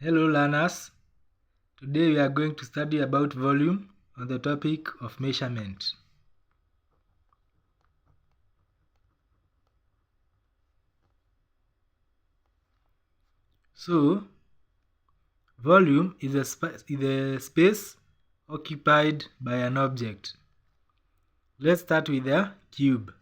Hello learners, today we are going to study about volume on the topic of measurement. So, volume is a space occupied by an object. Let's start with a cube.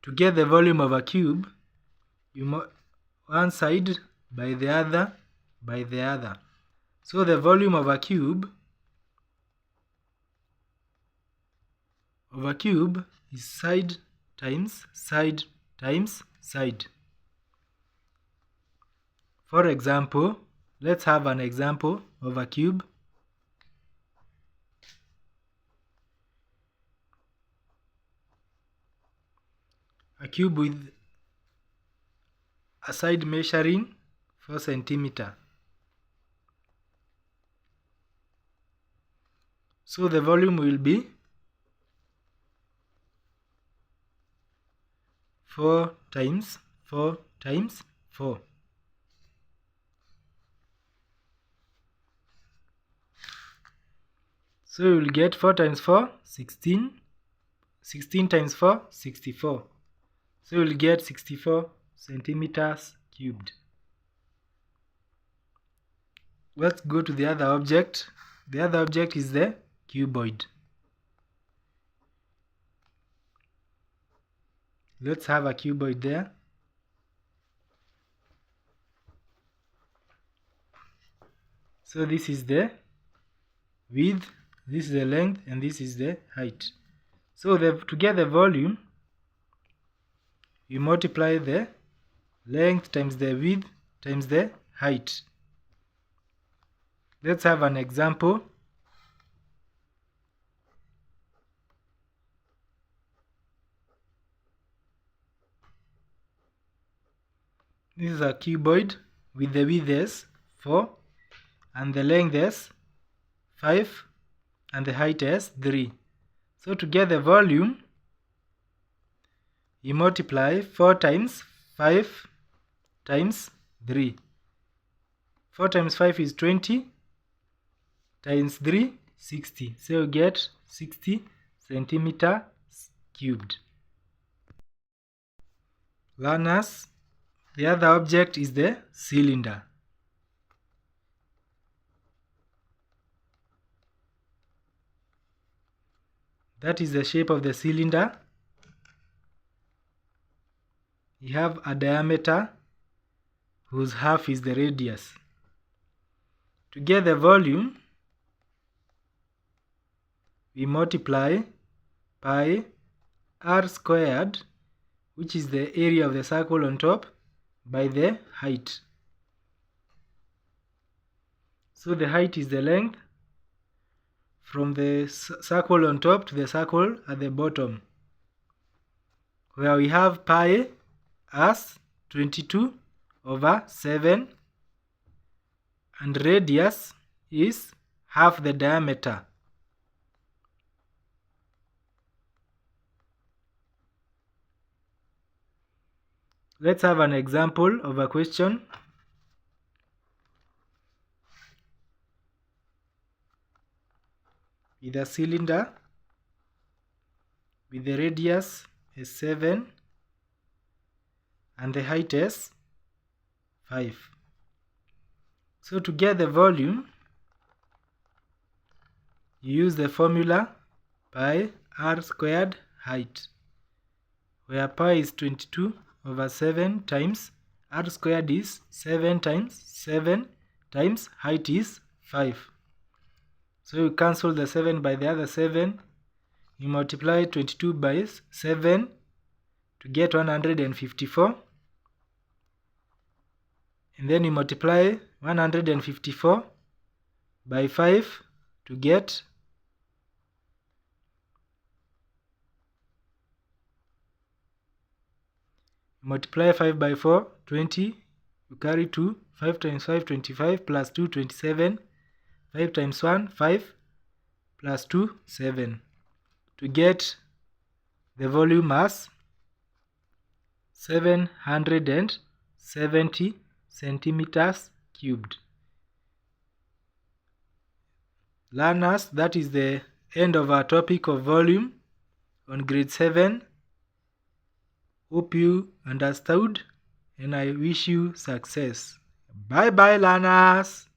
To get the volume of a cube, one side by the other by the other. So the volume of a cube is side times side times side. For example, let's have an example of a cube. A cube with a side measuring 4 cm. So the volume will be 4 times 4 times 4. So you will get 4 times 4, 16. 16 times 4, 64. So you will get 64 centimeters cubed. Let's go to the other object. The other object is the cuboid. Let's have a cuboid there. So this is the width, this is the length, and this is the height. So to get the volume, you multiply the length times the width times the height. Let's have an example. This is a cuboid with the width as 4 and the length as 5 and the height as 3. So to get the volume, you multiply 4 times 5 times 3. 4 times 5 is 20 times 3, 60. So you get 60 centimeters cubed. Learners, the other object is the cylinder. That is the shape of the cylinder. You have a diameter whose half is the radius. To get the volume, we multiply pi r squared, which is the area of the circle on top, by the height. So the height is the length from the circle on top to the circle at the bottom, where we have pi as 22/7 and radius is half the diameter. Let's have an example of a question. With a cylinder with the radius is 7 and the height is 5. So to get the volume, you use the formula pi r squared height, where pi is 22/7 times r squared is 7 times 7 times height is 5. So you cancel the 7 by the other 7. You multiply 22 by 7 to get 154. And then you multiply 154 by 5 to get multiply 5 by 4, 20. You carry 2. 5 times 5, 25, plus 2, 27. 5 times 1, 5, plus 2, 7. To get the volume as 770 centimeters cubed. Learners, that is the end of our topic of volume on grade 7. Hope you understood and I wish you success. Bye bye, learners.